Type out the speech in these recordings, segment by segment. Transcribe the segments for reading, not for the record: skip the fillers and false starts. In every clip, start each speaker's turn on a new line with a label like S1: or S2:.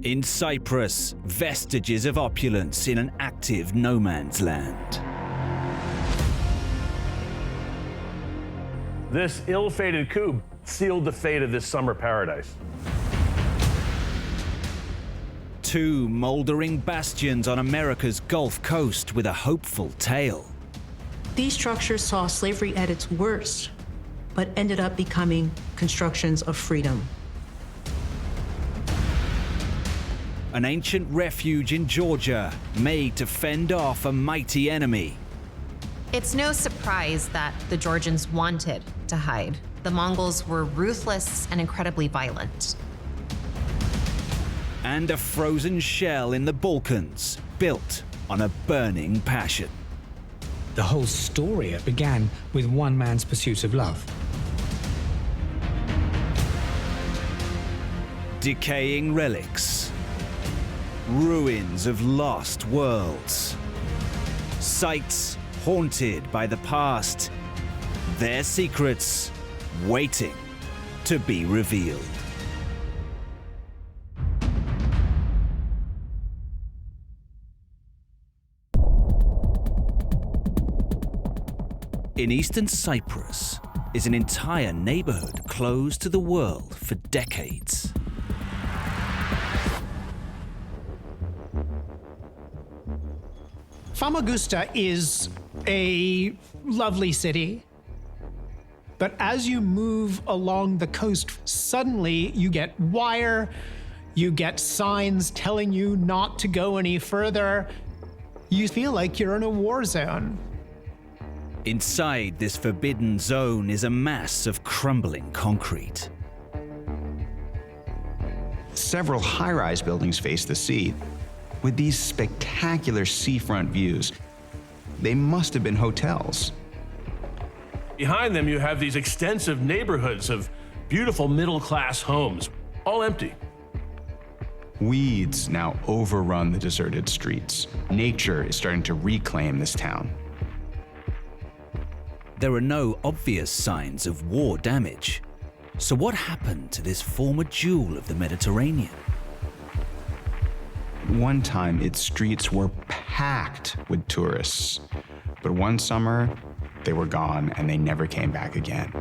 S1: In Cyprus, vestiges of opulence in an active no man's land.
S2: This ill-fated coup sealed the fate of this summer paradise.
S1: 2 moldering bastions on America's Gulf Coast with a hopeful tale.
S3: These structures saw slavery at its worst, but ended up becoming constructions of freedom.
S1: An ancient refuge in Georgia made to fend off a mighty enemy.
S4: It's no surprise that the Georgians wanted to hide. The Mongols were ruthless and incredibly violent.
S1: And a frozen shell in the Balkans, built on a burning passion.
S5: The whole story began with one man's pursuit of love.
S1: Decaying relics. Ruins of lost worlds. Sites haunted by the past. Their secrets waiting to be revealed. In eastern Cyprus is an entire neighborhood closed to the world for decades.
S6: Famagusta is a lovely city, but as you move along the coast, suddenly you get wire, you get signs telling you not to go any further. You feel like you're in a war zone.
S1: Inside this forbidden zone is a mass of crumbling concrete.
S7: Several high-rise buildings face the sea. With these spectacular seafront views, they must have been hotels.
S2: Behind them, you have these extensive neighborhoods of beautiful middle-class homes, all empty.
S7: Weeds now overrun the deserted streets. Nature is starting to reclaim this town.
S1: There are no obvious signs of war damage. So what happened to this former jewel of the Mediterranean?
S7: One time, its streets were packed with tourists. But one summer, they were gone and they never came back again.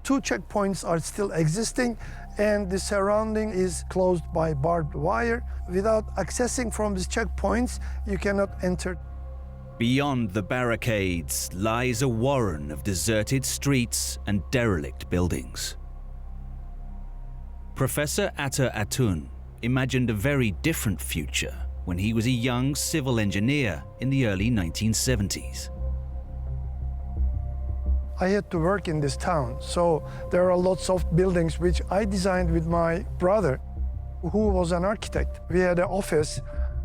S8: Two checkpoints are still existing, and the surrounding is closed by barbed wire. Without accessing from these checkpoints, you cannot enter.
S1: Beyond the barricades lies a warren of deserted streets and derelict buildings. Professor Atta Atun imagined a very different future when he was a young civil engineer in the early 1970s.
S8: I had to work in this town, so there are lots of buildings which I designed with my brother, who was an architect. We had an office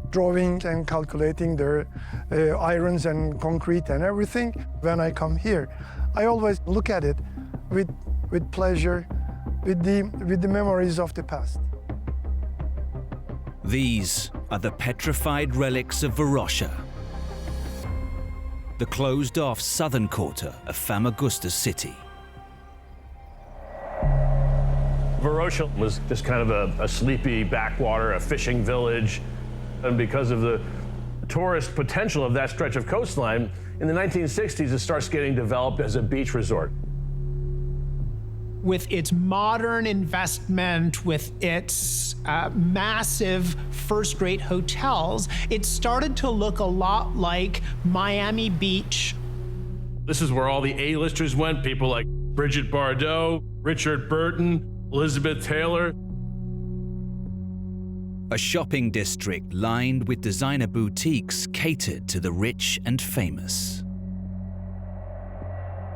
S8: drawing and calculating the irons and concrete and everything. When I come here, I always look at it with pleasure, with the memories of the past.
S1: These are the petrified relics of Varosha, the closed-off southern quarter of Famagusta city.
S2: Varosha was just kind of a sleepy backwater, a fishing village. And because of the tourist potential of that stretch of coastline, in the 1960s, it starts getting developed as a beach resort.
S6: With its modern investment, with its massive first-rate hotels, it started to look a lot like Miami Beach.
S2: This is where all the A-listers went, people like Brigitte Bardot, Richard Burton, Elizabeth Taylor.
S1: A shopping district lined with designer boutiques catered to the rich and famous.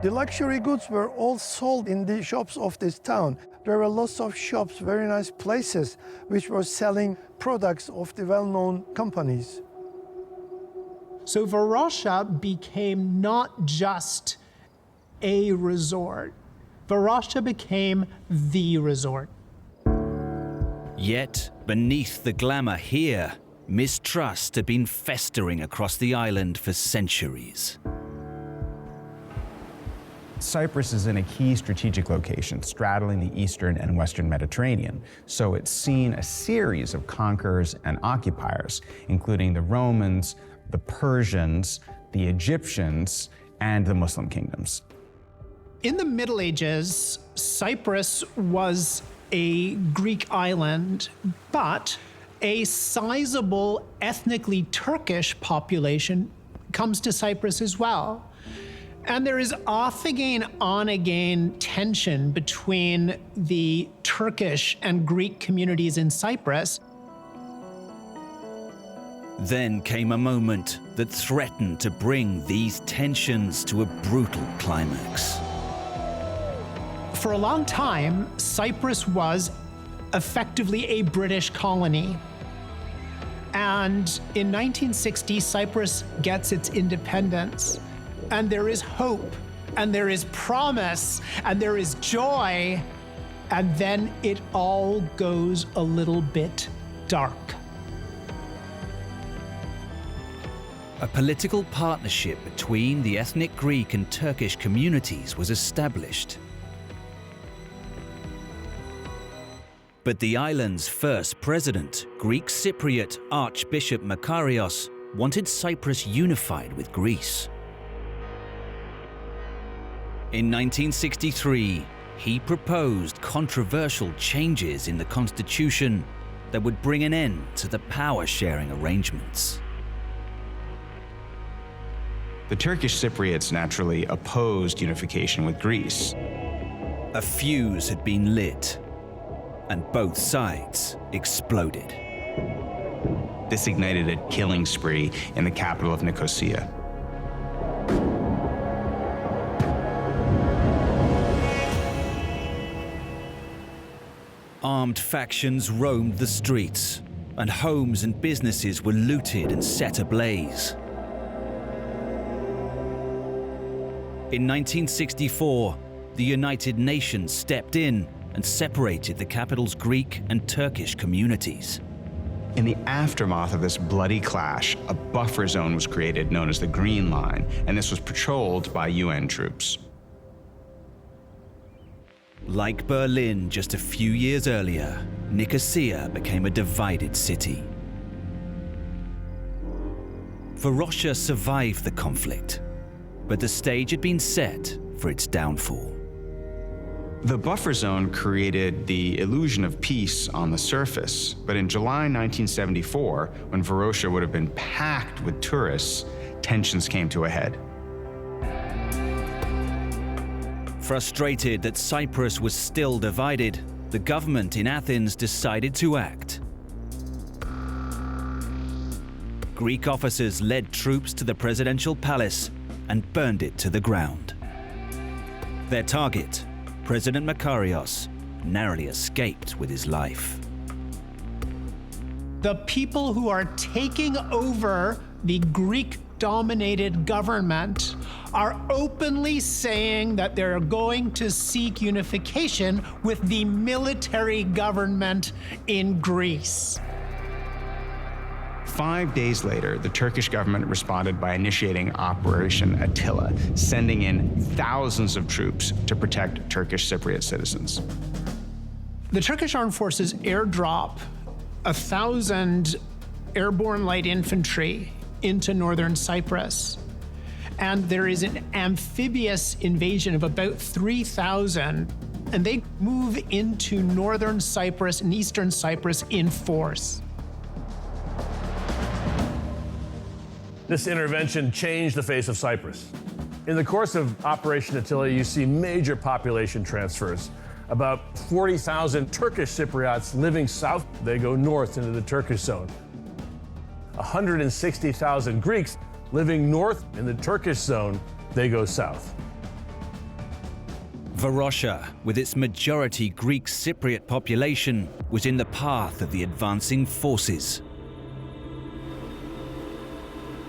S8: The luxury goods were all sold in the shops of this town. There were lots of shops, very nice places, which were selling products of the well-known companies.
S6: So Varosha became not just a resort. Varosha became the resort.
S1: Yet, beneath the glamour here, mistrust had been festering across the island for centuries.
S7: Cyprus is in a key strategic location, straddling the eastern and western Mediterranean, so it's seen a series of conquerors and occupiers, including the Romans, the Persians, the Egyptians, and the Muslim kingdoms.
S6: In the Middle Ages, Cyprus was a Greek island, but a sizable ethnically Turkish population comes to Cyprus as well. And there is off-again, on-again tension between the Turkish and Greek communities in Cyprus.
S1: Then came a moment that threatened to bring these tensions to a brutal climax.
S6: For a long time, Cyprus was effectively a British colony. And in 1960, Cyprus gets its independence. And there is hope, and there is promise, and there is joy. And then it all goes a little bit dark.
S1: A political partnership between the ethnic Greek and Turkish communities was established. But the island's first president, Greek Cypriot Archbishop Makarios, wanted Cyprus unified with Greece. In 1963, he proposed controversial changes in the constitution that would bring an end to the power-sharing arrangements.
S7: The Turkish Cypriots naturally opposed unification with Greece.
S1: A fuse had been lit, and both sides exploded.
S7: This ignited a killing spree in the capital of Nicosia.
S1: Armed factions roamed the streets, and homes and businesses were looted and set ablaze. In 1964, the United Nations stepped in and separated the capital's Greek and Turkish communities.
S7: In the aftermath of this bloody clash, a buffer zone was created known as the Green Line, and this was patrolled by UN troops.
S1: Like Berlin just a few years earlier, Nicosia became a divided city. Varosha survived the conflict, but the stage had been set for its downfall.
S7: The buffer zone created the illusion of peace on the surface, but in July 1974, when Varosha would have been packed with tourists, tensions came to a head.
S1: Frustrated that Cyprus was still divided, the government in Athens decided to act. Greek officers led troops to the presidential palace and burned it to the ground. Their target, President Makarios, narrowly escaped with his life.
S6: The people who are taking over the Greek-dominated government are openly saying that they're going to seek unification with the military government in Greece.
S7: 5 days later, the Turkish government responded by initiating Operation Attila, sending in thousands of troops to protect Turkish Cypriot citizens.
S6: The Turkish Armed Forces airdrop 1,000 airborne light infantry into northern Cyprus. And there is an amphibious invasion of about 3,000, and they move into northern Cyprus and eastern Cyprus in force.
S2: This intervention changed the face of Cyprus. In the course of Operation Attila, you see major population transfers. About 40,000 Turkish Cypriots living south, they go north into the Turkish zone. 160,000 Greeks living north in the Turkish zone, they go south.
S1: Varosha, with its majority Greek Cypriot population, was in the path of the advancing forces.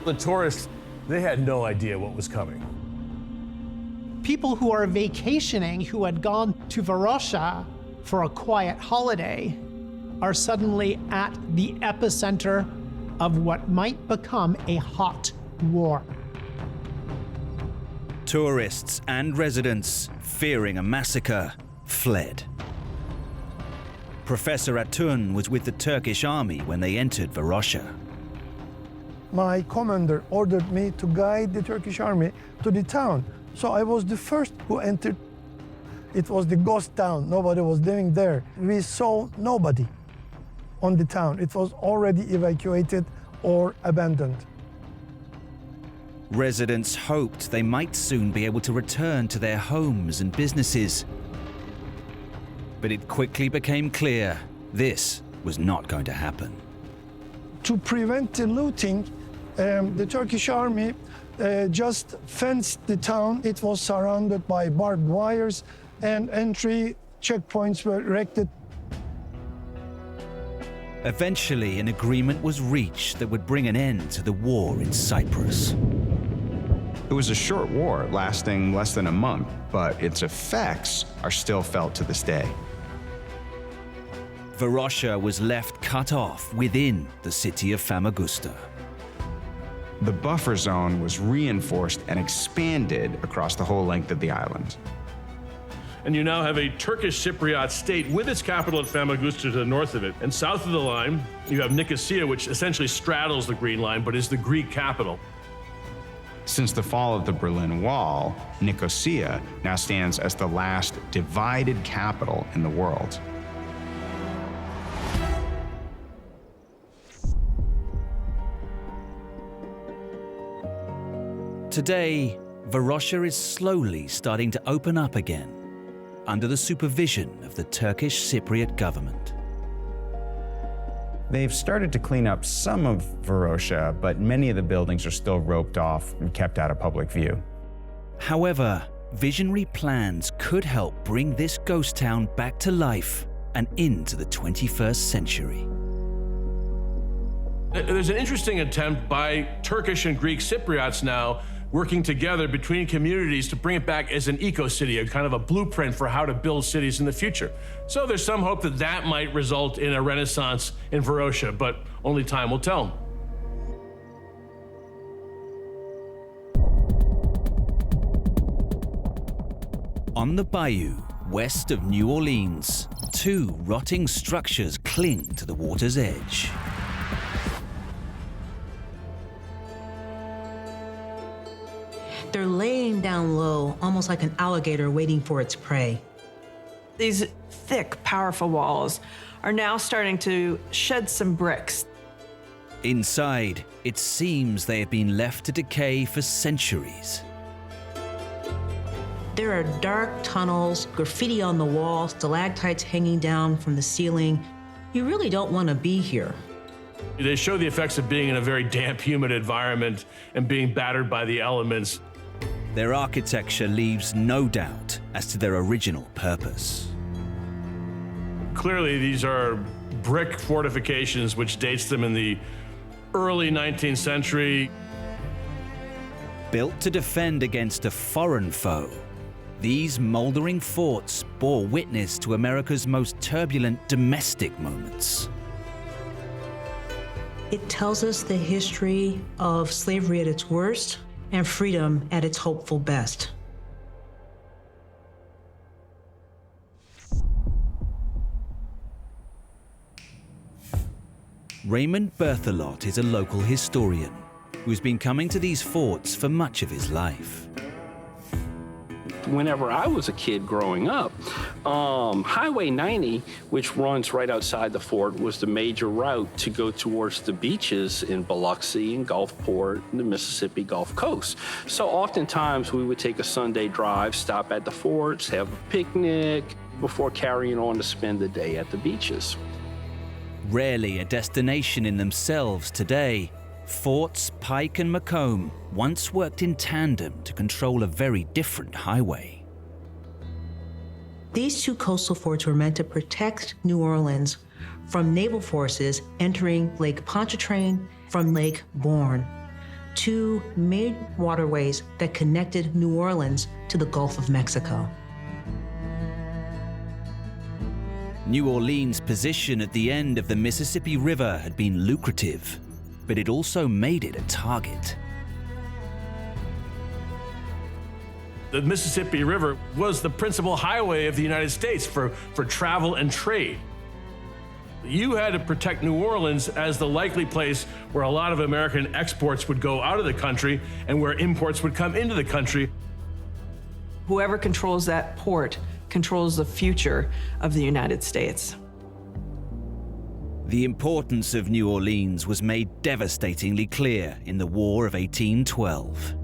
S2: The tourists, they had no idea what was coming.
S6: People who are vacationing, who had gone to Varosha for a quiet holiday, are suddenly at the epicenter of what might become a hot war.
S1: Tourists and residents, fearing a massacre, fled. Professor Atun was with the Turkish army when they entered Varosha.
S8: My commander ordered me to guide the Turkish army to the town. So I was the first who entered. It was the ghost town. Nobody was living there. We saw nobody on the town. It was already evacuated or abandoned.
S1: Residents hoped they might soon be able to return to their homes and businesses. But it quickly became clear this was not going to happen.
S8: To prevent the looting, the Turkish army just fenced the town. It was surrounded by barbed wires and entry checkpoints were erected.
S1: Eventually, an agreement was reached that would bring an end to the war in Cyprus.
S7: It was a short war lasting less than a month, but its effects are still felt to this day.
S1: Varosha was left cut off within the city of Famagusta.
S7: The buffer zone was reinforced and expanded across the whole length of the island.
S2: And you now have a Turkish Cypriot state with its capital at Famagusta to the north of it. And south of the line, you have Nicosia, which essentially straddles the Green Line, but is the Greek capital.
S7: Since the fall of the Berlin Wall, Nicosia now stands as the last divided capital in the world.
S1: Today, Varosha is slowly starting to open up again under the supervision of the Turkish Cypriot government.
S7: They've started to clean up some of Varosha, but many of the buildings are still roped off and kept out of public view.
S1: However, visionary plans could help bring this ghost town back to life and into the 21st century.
S2: There's an interesting attempt by Turkish and Greek Cypriots now working together between communities to bring it back as an eco-city, a kind of a blueprint for how to build cities in the future. So there's some hope that that might result in a renaissance in Varosha, but only time will tell.
S1: On the bayou west of New Orleans, two rotting structures cling to the water's edge.
S3: They're laying down low, almost like an alligator waiting for its prey.
S9: These thick, powerful walls are now starting to shed some bricks.
S1: Inside, it seems they have been left to decay for centuries.
S3: There are dark tunnels, graffiti on the wall, stalactites hanging down from the ceiling. You really don't want to be here.
S2: They show the effects of being in a very damp, humid environment and being battered by the elements.
S1: Their architecture leaves no doubt as to their original purpose.
S2: Clearly, these are brick fortifications, which dates them in the early 19th century.
S1: Built to defend against a foreign foe, these moldering forts bore witness to America's most turbulent domestic moments.
S3: It tells us the history of slavery at its worst and freedom at its hopeful best.
S1: Raymond Berthelot is a local historian who's been coming to these forts for much of his life.
S10: Whenever I was a kid growing up, Highway 90, which runs right outside the fort, was the major route to go towards the beaches in Biloxi and Gulfport and the Mississippi Gulf Coast. So oftentimes we would take a Sunday drive, stop at the forts, have a picnic before carrying on to spend the day at the beaches.
S1: Rarely a destination in themselves today, Forts Pike and Macomb once worked in tandem to control a very different highway.
S3: These two coastal forts were meant to protect New Orleans from naval forces entering Lake Pontchartrain from Lake Bourne, two main waterways that connected New Orleans to the Gulf of Mexico.
S1: New Orleans' position at the end of the Mississippi River had been lucrative, but it also made it a target.
S2: The Mississippi River was the principal highway of the United States for travel and trade. You had to protect New Orleans as the likely place where a lot of American exports would go out of the country and where imports would come into the country.
S9: Whoever controls that port controls the future of the United States.
S1: The importance of New Orleans was made devastatingly clear in the War of 1812.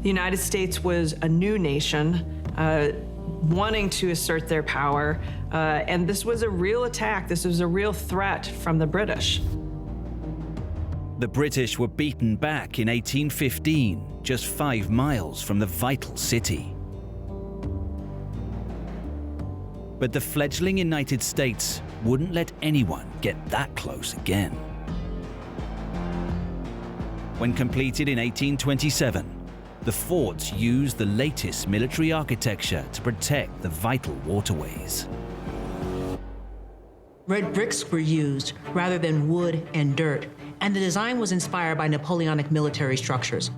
S9: The United States was a new nation, wanting to assert their power, and this was a real attack. This was a real threat from the British.
S1: The British were beaten back in 1815, just 5 miles from the vital city. But the fledgling United States wouldn't let anyone get that close again. When completed in 1827, the forts used the latest military architecture to protect the vital waterways.
S3: Red bricks were used rather than wood and dirt, and the design was inspired by Napoleonic military structures.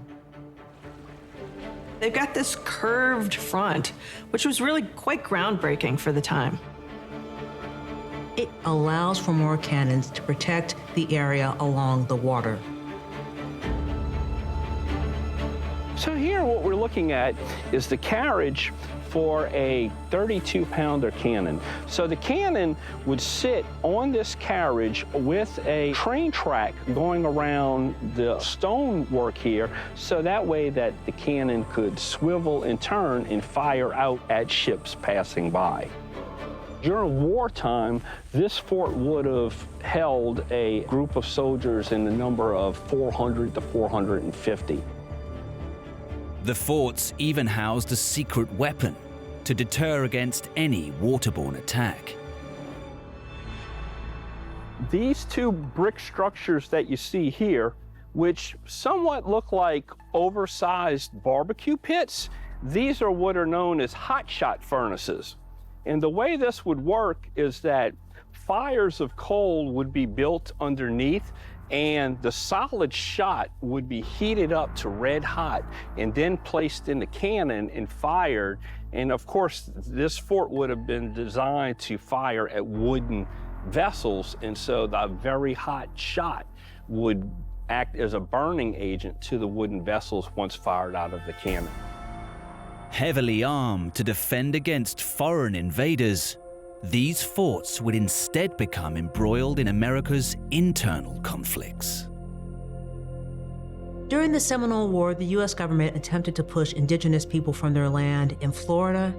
S9: They've got this curved front, which was really quite groundbreaking for the time.
S3: It allows for more cannons to protect the area along the water.
S10: So here what we're looking at is the carriage for a 32-pounder cannon. So the cannon would sit on this carriage with a train track going around the stonework here, so that way that the cannon could swivel and turn and fire out at ships passing by. During wartime, this fort would have held a group of soldiers in the number of 400 to 450.
S1: The forts even housed a secret weapon to deter against any waterborne attack.
S10: These two brick structures that you see here, which somewhat look like oversized barbecue pits, these are what are known as hot shot furnaces. And the way this would work is that fires of coal would be built underneath, and the solid shot would be heated up to red hot and then placed in the cannon and fired. And of course, this fort would have been designed to fire at wooden vessels, and so the very hot shot would act as a burning agent to the wooden vessels once fired out of the cannon.
S1: Heavily armed to defend against foreign invaders, these forts would instead become embroiled in America's internal conflicts.
S3: During the Seminole War, the U.S. government attempted to push indigenous people from their land in Florida.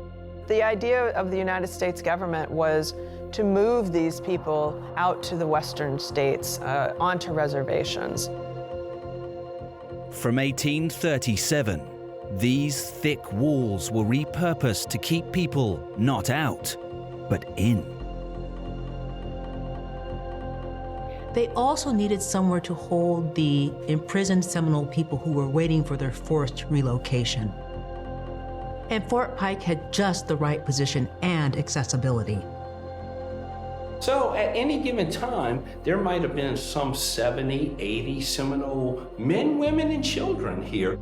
S9: The idea of the United States government was to move these people out to the western states, onto reservations.
S1: From 1837, these thick walls were repurposed to keep people not out, but in.
S3: They also needed somewhere to hold the imprisoned Seminole people who were waiting for their forced relocation. And Fort Pike had just the right position and accessibility.
S10: So at any given time, there might have been some 70, 80 Seminole men, women, and children here.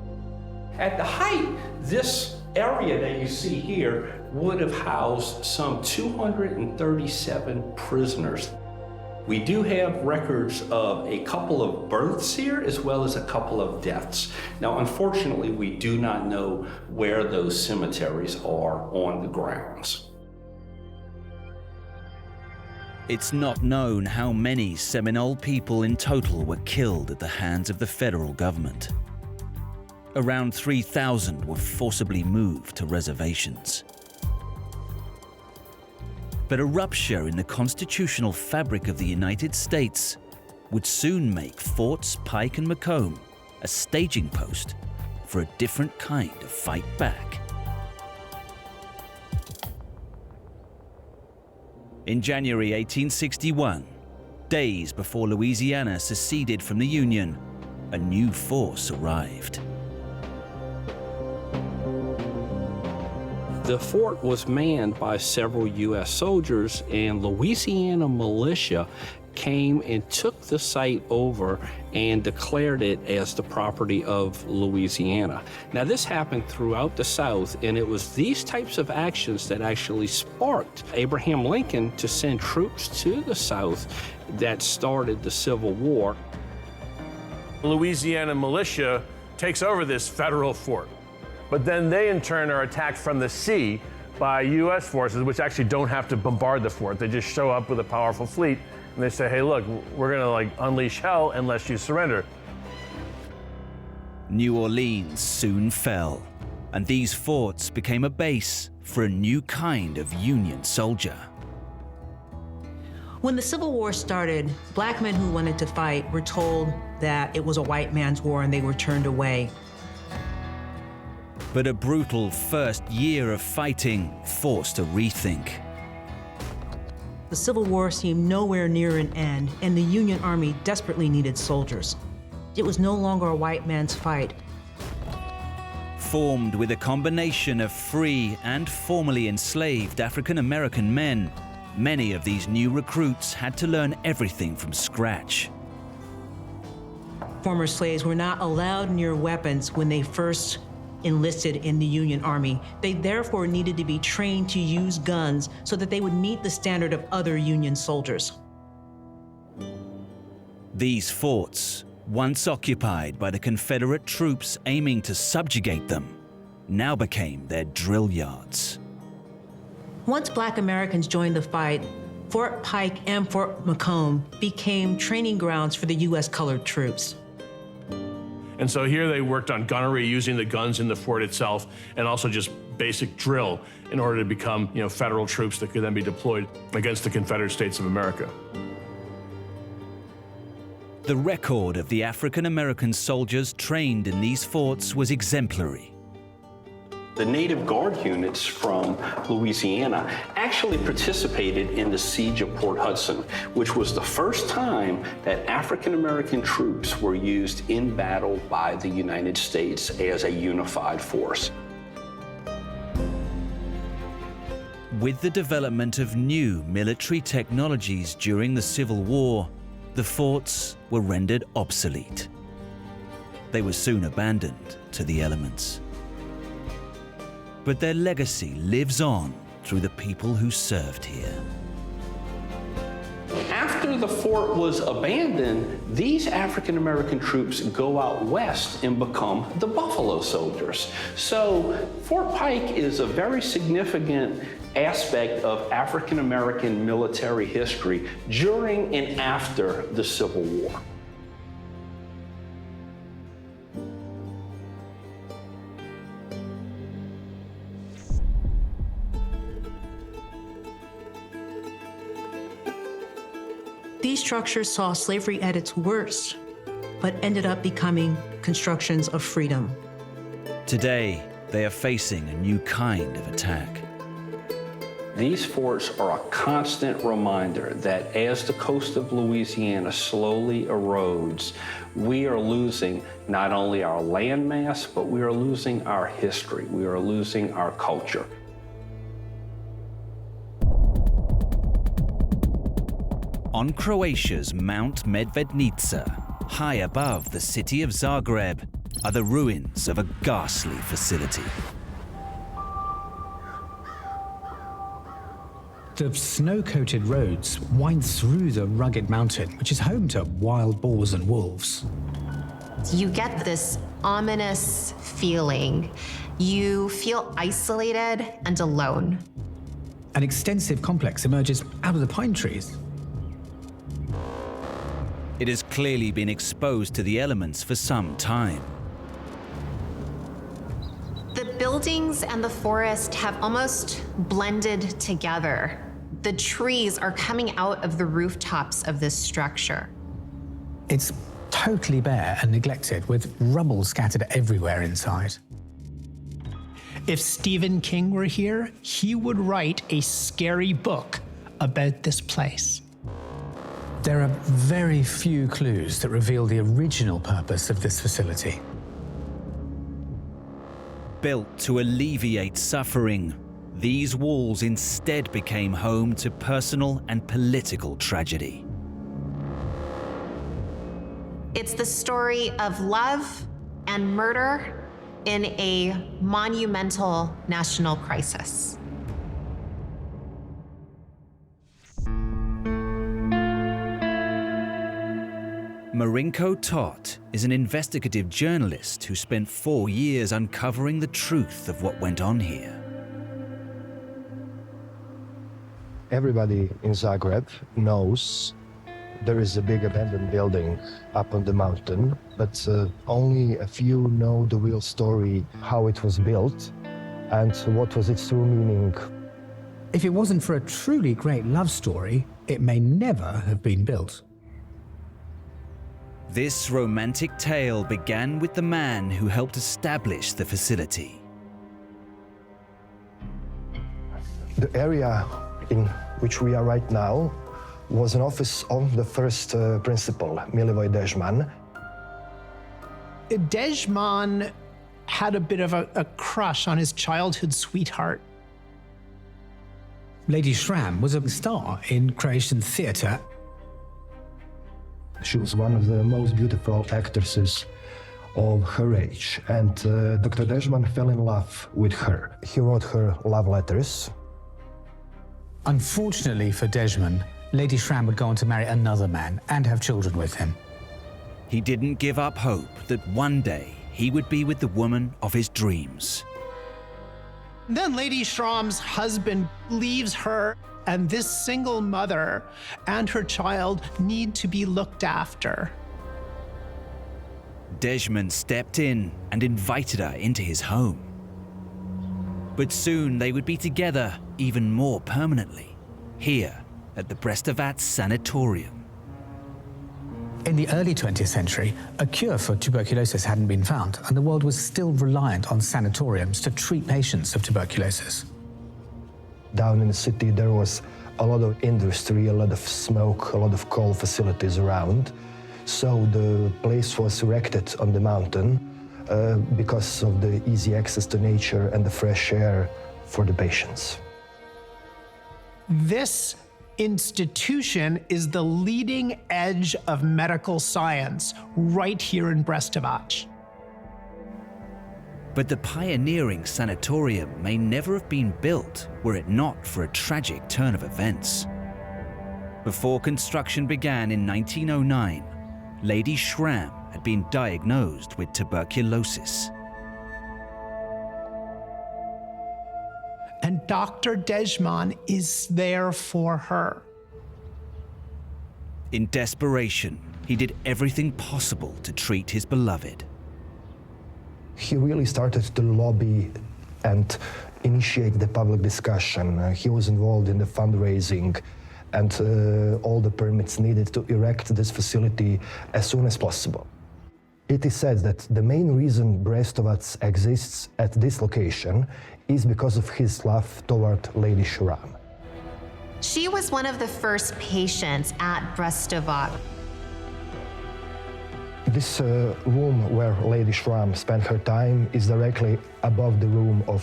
S10: At the height, this area that you see here would have housed some 237 prisoners. We do have records of a couple of births here as well as a couple of deaths. Now, unfortunately, we do not know where those cemeteries are on the grounds.
S1: It's not known how many Seminole people in total were killed at the hands of the federal government. Around 3,000 were forcibly moved to reservations. But a rupture in the constitutional fabric of the United States would soon make Forts Pike and Macomb a staging post for a different kind of fight back. In January 1861, days before Louisiana seceded from the Union, a new force arrived.
S10: The fort was manned by several U.S. soldiers and Louisiana militia came and took the site over and declared it as the property of Louisiana. Now, this happened throughout the South, and it was these types of actions that actually sparked Abraham Lincoln to send troops to the South that started the Civil War.
S2: Louisiana militia takes over this federal fort, but then they in turn are attacked from the sea by U.S. forces, which actually don't have to bombard the fort. They just show up with a powerful fleet and they say, hey, look, we're gonna unleash hell unless you surrender.
S1: New Orleans soon fell, and these forts became a base for a new kind of Union soldier.
S3: When the Civil War started, black men who wanted to fight were told that it was a white man's war and they were turned away.
S1: But a brutal first year of fighting forced a rethink.
S3: The Civil War seemed nowhere near an end, and the Union Army desperately needed soldiers. It was no longer a white man's fight.
S1: Formed with a combination of free and formerly enslaved African-American men, many of these new recruits had to learn everything from scratch.
S3: Former slaves were not allowed near weapons when they first enlisted in the Union Army. They therefore needed to be trained to use guns so that they would meet the standard of other Union soldiers.
S1: These forts, once occupied by the Confederate troops aiming to subjugate them, now became their drill yards.
S3: Once black Americans joined the fight, Fort Pike and Fort Macomb became training grounds for the U.S. colored troops.
S2: And so here they worked on gunnery, using the guns in the fort itself, and also just basic drill in order to become, federal troops that could then be deployed against the Confederate States of America.
S1: The record of the African-American soldiers trained in these forts was exemplary.
S10: The Native Guard units from Louisiana actually participated in the siege of Port Hudson, which was the first time that African-American troops were used in battle by the United States as a unified force.
S1: With the development of new military technologies during the Civil War, the forts were rendered obsolete. They were soon abandoned to the elements. But their legacy lives on through the people who served here.
S10: After the fort was abandoned, these African-American troops go out west and become the Buffalo Soldiers. So Fort Pike is a very significant aspect of African-American military history during and after the Civil War.
S3: These structures saw slavery at its worst, but ended up becoming constructions of freedom.
S1: Today, they are facing a new kind of attack.
S10: These forts are a constant reminder that as the coast of Louisiana slowly erodes, we are losing not only our landmass, but we are losing our history. We are losing our culture.
S1: On Croatia's Mount Medvednica, high above the city of Zagreb, are the ruins of a ghastly facility.
S5: The snow-coated roads wind through the rugged mountain, which is home to wild boars and wolves.
S4: You get this ominous feeling. You feel isolated and alone.
S5: An extensive complex emerges out of the pine trees.
S1: It has clearly been exposed to the elements for some time.
S4: The buildings and the forest have almost blended together. The trees are coming out of the rooftops of this structure.
S5: It's totally bare and neglected, with rubble scattered everywhere inside.
S6: If Stephen King were here, he would write a scary book about this place.
S5: There are very few clues that reveal the original purpose of this facility.
S1: Built to alleviate suffering, these walls instead became home to personal and political tragedy.
S4: It's the story of love and murder in a monumental national crisis.
S1: Marinko Tot is an investigative journalist who spent 4 years uncovering the truth of what went on here.
S11: Everybody in Zagreb knows there is a big abandoned building up on the mountain, but only a few know the real story, how it was built and what was its true meaning.
S5: If it wasn't for a truly great love story, it may never have been built.
S1: This romantic tale began with the man who helped establish the facility.
S11: The area in which we are right now was an office of the first principal, Milivoj Dežman.
S6: Dežman had a bit of a crush on his childhood sweetheart.
S5: Lady Schramm was a star in Croatian theatre.
S11: She was one of the most beautiful actresses of her age, and Dr. Dežman fell in love with her. He wrote her love letters.
S5: Unfortunately for Dežman, Lady Schramm would go on to marry another man and have children with him.
S1: He didn't give up hope that one day he would be with the woman of his dreams.
S6: Then Lady Schramm's husband leaves her, and this single mother and her child need to be looked after.
S1: Dežman stepped in and invited her into his home. But soon they would be together even more permanently, here at the Brestovac Sanatorium.
S5: In the early 20th century, a cure for tuberculosis hadn't been found, and the world was still reliant on sanatoriums to treat patients of tuberculosis.
S11: Down in the city, there was a lot of industry, a lot of smoke, a lot of coal facilities around. So the place was erected on the mountain because of the easy access to nature and the fresh air for the patients.
S6: This institution is the leading edge of medical science right here in Brestovac.
S1: But the pioneering sanatorium may never have been built were it not for a tragic turn of events. Before construction began in 1909, Lady Schramm had been diagnosed with tuberculosis.
S6: And Dr. Dežman is there for her.
S1: In desperation, he did everything possible to treat his beloved.
S11: He really started to lobby and initiate the public discussion. He was involved in the fundraising and all the permits needed to erect this facility as soon as possible. It is said that the main reason Brestovac exists at this location is because of his love toward Lady Schramm.
S4: She was one of the first patients at Brestovac.
S11: This room where Lady Schramm spent her time is directly above the room of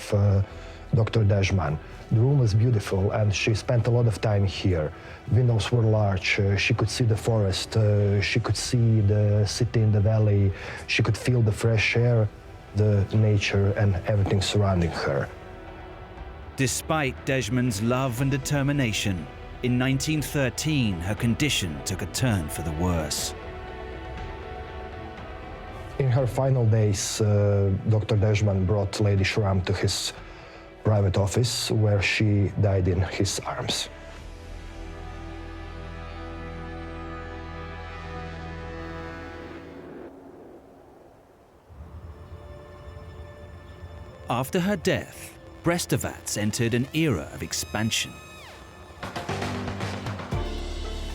S11: Dr. Dežman. The room was beautiful and she spent a lot of time here. Windows were large, she could see the forest, she could see the city in the valley, she could feel the fresh air, the nature and everything surrounding her.
S1: Despite Dežman's love and determination, in 1913 her condition took a turn for the worse.
S11: In her final days, Dr. Dežman brought Lady Schramm to his private office, where she died in his arms.
S1: After her death, Brestovac entered an era of expansion.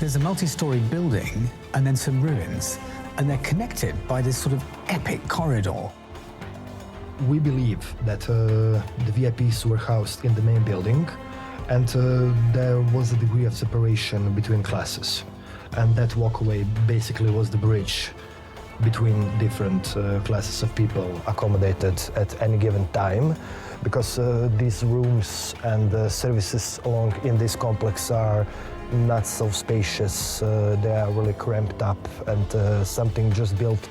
S5: There's a multi-story building and then some ruins, and they're connected by this sort of epic corridor.
S11: We believe that the VIPs were housed in the main building, and there was a degree of separation between classes. And that walkway basically was the bridge between different classes of people accommodated at any given time, because these rooms and services along in this complex are not so spacious. They are really cramped up, and something just built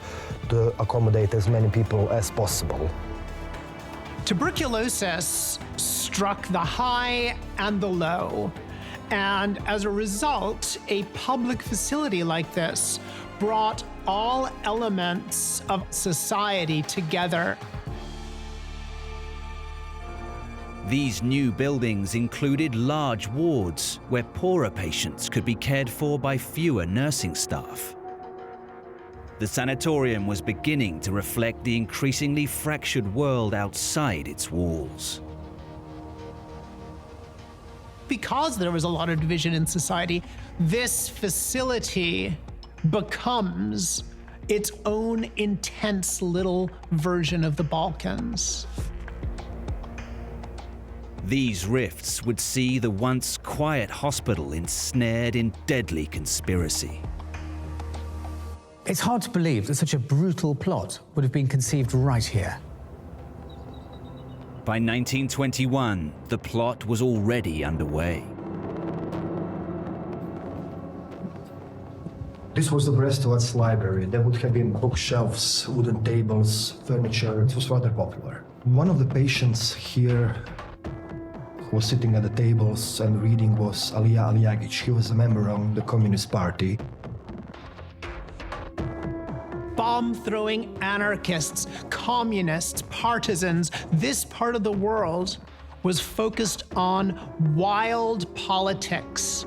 S11: to accommodate as many people as possible.
S6: Tuberculosis struck the high and the low. And as a result, a public facility like this brought all elements of society together.
S1: These new buildings included large wards where poorer patients could be cared for by fewer nursing staff. The sanatorium was beginning to reflect the increasingly fractured world outside its walls.
S6: Because there was a lot of division in society, this facility becomes its own intense little version of the Balkans.
S1: These rifts would see the once quiet hospital ensnared in deadly conspiracy.
S5: It's hard to believe that such a brutal plot would have been conceived right here.
S1: By 1921, the plot was already underway.
S11: This was the Brestovac library. There would have been bookshelves, wooden tables, furniture. It was rather popular. One of the patients here who was sitting at the tables and reading was Alija Aljagic. He was a member of the Communist Party.
S6: Bomb-throwing anarchists, communists, partisans, this part of the world was focused on wild politics.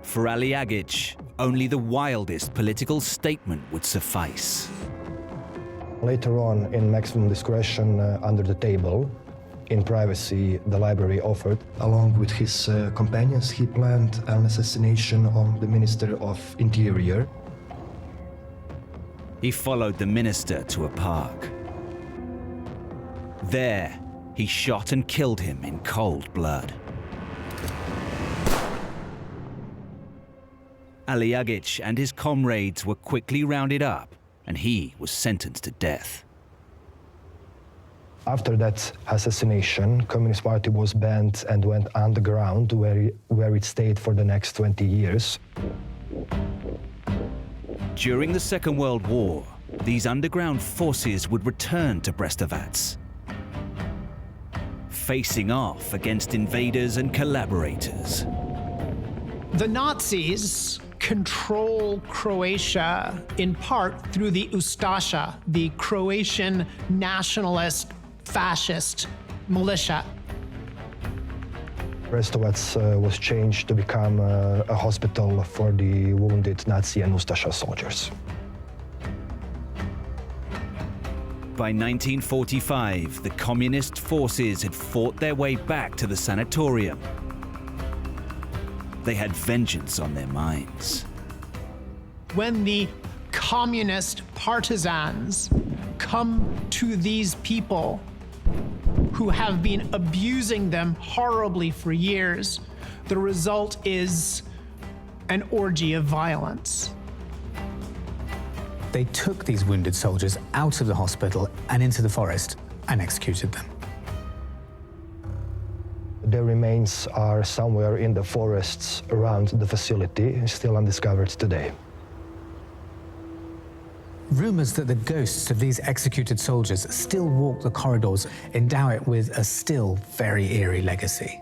S1: For Aljagic, only the wildest political statement would suffice.
S11: Later on, in maximum discretion under the table, in privacy, the library offered, along with his companions, he planned an assassination of the Minister of Interior.
S1: He followed the minister to a park. There, he shot and killed him in cold blood. Aljagic and his comrades were quickly rounded up, and he was sentenced to death.
S11: After that assassination, Communist Party was banned and went underground, where it stayed for the next 20 years.
S1: During the Second World War, these underground forces would return to Brestovac, facing off against invaders and collaborators.
S6: The Nazis control Croatia in part through the Ustasha, the Croatian nationalist fascist militia.
S11: Brestovac was changed to become a hospital for the wounded Nazi and Ustasha soldiers.
S1: By 1945, the communist forces had fought their way back to the sanatorium. They had vengeance on their minds.
S6: When the communist partisans come to these people who have been abusing them horribly for years, the result is an orgy of violence.
S5: They took these wounded soldiers out of the hospital and into the forest and executed them.
S11: Their remains are somewhere in the forests around the facility, still undiscovered today.
S5: Rumors that the ghosts of these executed soldiers still walk the corridors endow it with a still very eerie legacy.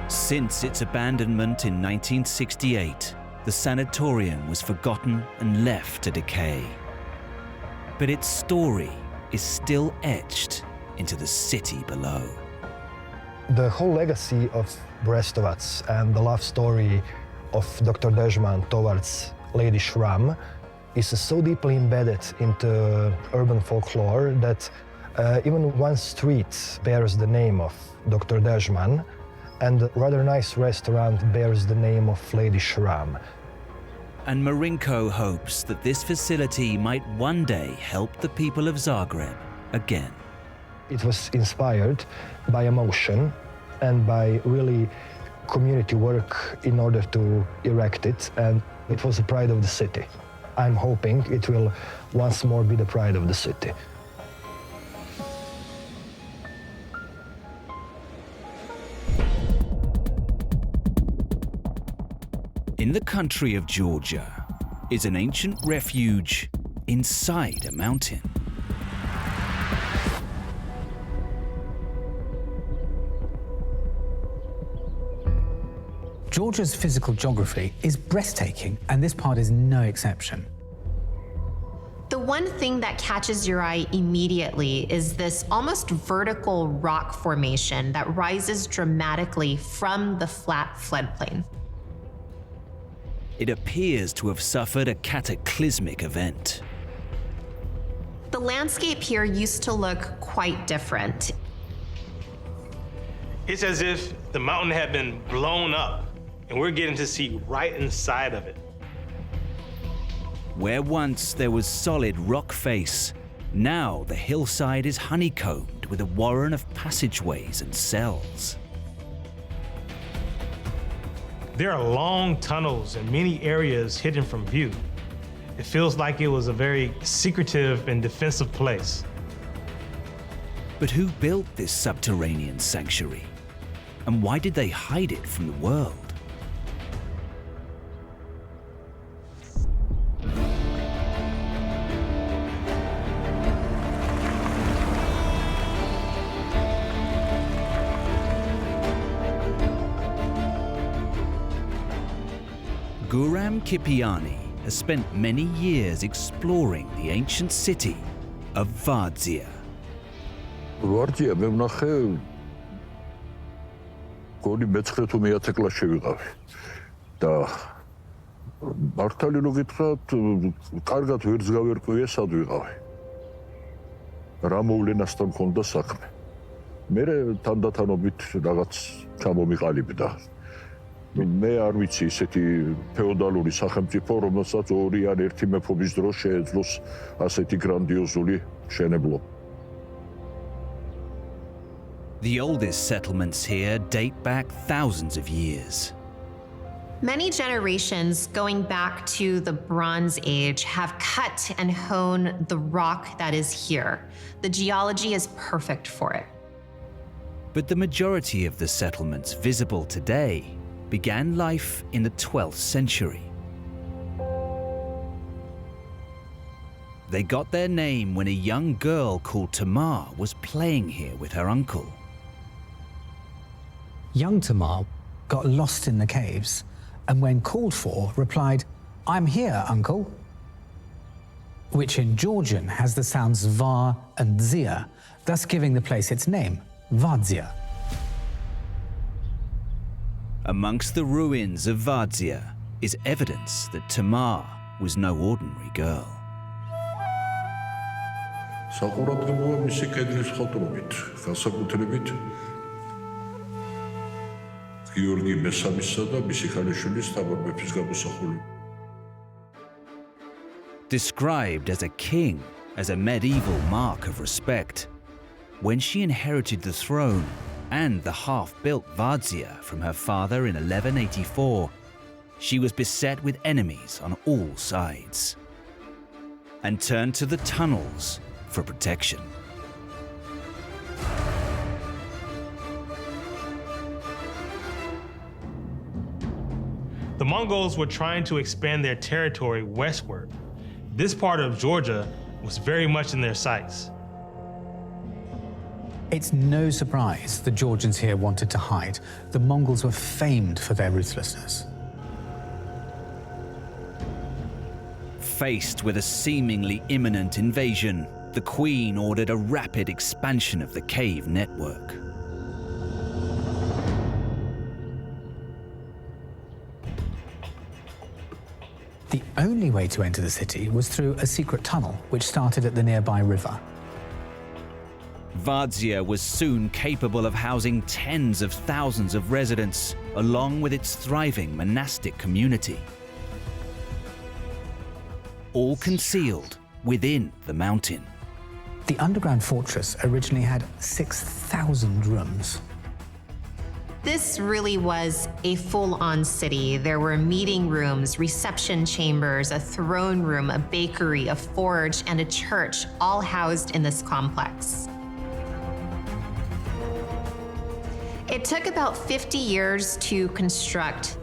S1: Since its abandonment in 1968, the sanatorium was forgotten and left to decay. But its story is still etched into the city below.
S11: The whole legacy of Brestovac and the love story of Dr. Dežman towards Lady Shram is so deeply embedded into urban folklore that even one street bears the name of Dr. Dežman, and a rather nice restaurant bears the name of Lady Shram.
S1: And Marinko hopes that this facility might one day help the people of Zagreb again.
S11: It was inspired by emotion and by really community work in order to erect it, and it was the pride of the city. I'm hoping it will once more be the pride of the city.
S1: In the country of Georgia is an ancient refuge inside a mountain.
S5: Georgia's physical geography is breathtaking, and this part is no exception.
S4: The one thing that catches your eye immediately is this almost vertical rock formation that rises dramatically from the flat floodplain.
S1: It appears to have suffered a cataclysmic event.
S4: The landscape here used to look quite different.
S12: It's as if the mountain had been blown up, and we're getting to see right inside of it.
S1: Where once there was solid rock face, now the hillside is honeycombed with a warren of passageways and cells.
S12: There are long tunnels and many areas hidden from view. It feels like it was a very secretive and defensive place.
S1: But who built this subterranean sanctuary? And why did they hide it from the world? Guram Kipiani has spent many years exploring the ancient city of Vardzia.
S13: Vardzia მე ვნახე გონი მე-9 თუ მე-10 კლასში ვიყავი და მართალი რო გითხრათ კარგად ვერც გავერკვია სად ვიყავი რა მოვლენასთან მქონდა საქმე მე თანდათანობით რაღაც ჩამომიყალიბდა მე არ ვიცი ისეთი ფეოდალური სახელმწიფო რომელსაც ორი ან ერთი მეფობის დროს შეეძლოს ასეთი გრანდიოზული მშენებლობა.
S1: The oldest settlements here date back thousands of years.
S4: Many generations going back to the Bronze Age have cut and honed the rock that is here. The geology is perfect for it.
S1: But the majority of the settlements visible today began life in the 12th century. They got their name when a young girl called Tamar was playing here with her uncle.
S5: Young Tamar got lost in the caves, and when called for, replied, "I'm here, uncle," which in Georgian has the sounds var and zia, thus giving the place its name, Vardzia.
S1: Amongst the ruins of Vardzia is evidence that Tamar was no ordinary girl.
S13: საყურადღებოა მისი კედლის ხოტრობით, განსაკუთრებით გიორგი მესამისა და მისი ქალიშვილის თამარ მეფის გამოსახულება.
S1: Described as a king, as a medieval mark of respect, when she inherited the throne and the half-built Vardzia from her father in 1184, she was beset with enemies on all sides and turned to the tunnels for protection.
S12: The Mongols were trying to expand their territory westward. This part of Georgia was very much in their sights.
S5: It's no surprise the Georgians here wanted to hide. The Mongols were famed for their ruthlessness.
S1: Faced with a seemingly imminent invasion, the Queen ordered a rapid expansion of the cave network.
S5: The only way to enter the city was through a secret tunnel which started at the nearby river.
S1: Vardzia was soon capable of housing tens of thousands of residents, along with its thriving monastic community, all concealed within the mountain.
S5: The underground fortress originally had 6,000 rooms.
S4: This really was a full-on city. There were meeting rooms, reception chambers, a throne room, a bakery, a forge, and a church, all housed in this complex. It took about 50 years to construct,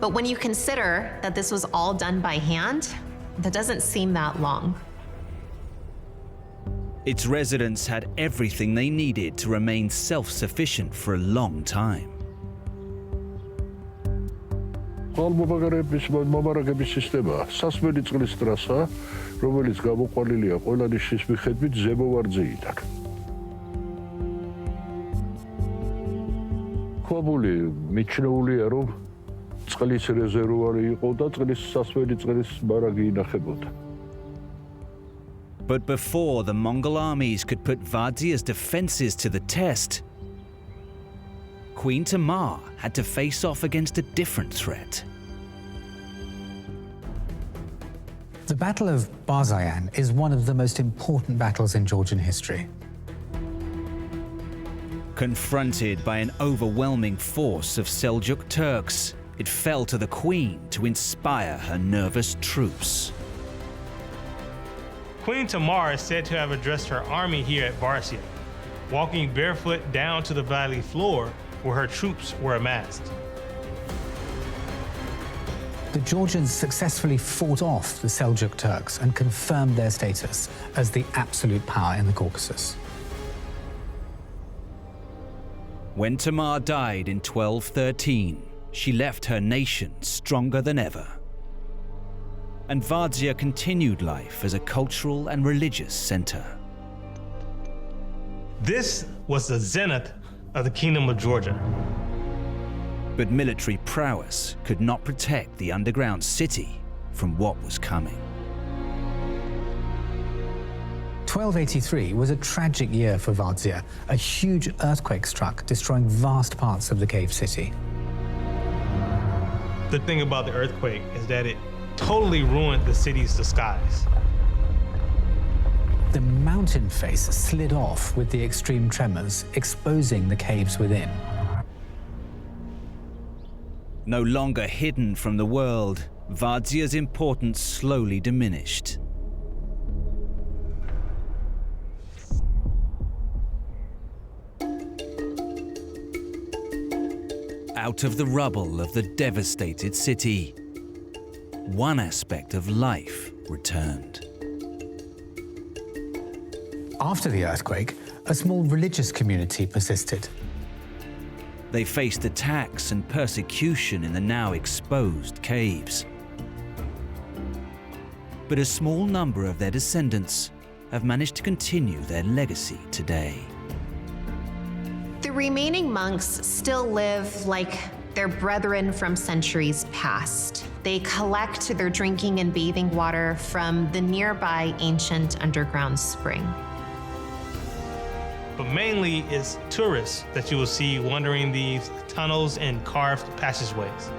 S4: but when you consider that this was all done by hand, that doesn't seem that long.
S1: Its residents had everything they needed to remain self-sufficient for a long time.
S13: მომარაგების სისტემა სასმელი წყლის ტრასა, რომელიც გამოყვანილია ყველა ნიშნის მიხედვით ზემო ვარძიიდან. ქვაბული მიჩნეულია, რომ წყლის რეზერვუარი იყო და წყლის სასმელი წყლის მარაგი ინახებოდა.
S1: But before the Mongol armies could put Vardzia's defenses to the test, Queen Tamar had to face off against a different threat.
S5: The Battle of Barzayan is one of the most important battles in Georgian history.
S1: Confronted by an overwhelming force of Seljuk Turks, it fell to the queen to inspire her nervous troops.
S12: Queen Tamar is said to have addressed her army here at Vardzia, walking barefoot down to the valley floor where her troops were amassed.
S5: The Georgians successfully fought off the Seljuk Turks and confirmed their status as the absolute power in the Caucasus.
S1: When Tamar died in 1213, she left her nation stronger than ever. And Vardzia continued life as a cultural and religious center.
S12: This was the zenith of the Kingdom of Georgia.
S1: But military prowess could not protect the underground city from what was coming.
S5: 1283 was a tragic year for Vardzia. A huge earthquake struck, destroying vast parts of the cave city.
S12: The thing about the earthquake is that it totally ruined the city's disguise.
S5: The mountain face slid off with the extreme tremors, exposing the caves within.
S1: No longer hidden from the world, Vardzia's importance slowly diminished. Out of the rubble of the devastated city, one aspect of life returned.
S5: After the earthquake, a small religious community persisted.
S1: They faced attacks and persecution in the now exposed caves. But a small number of their descendants have managed to continue their legacy today.
S4: The remaining monks still live like their brethren from centuries past. They collect their drinking and bathing water from the nearby ancient underground spring.
S12: But mainly it's tourists that you will see wandering these tunnels and carved passageways.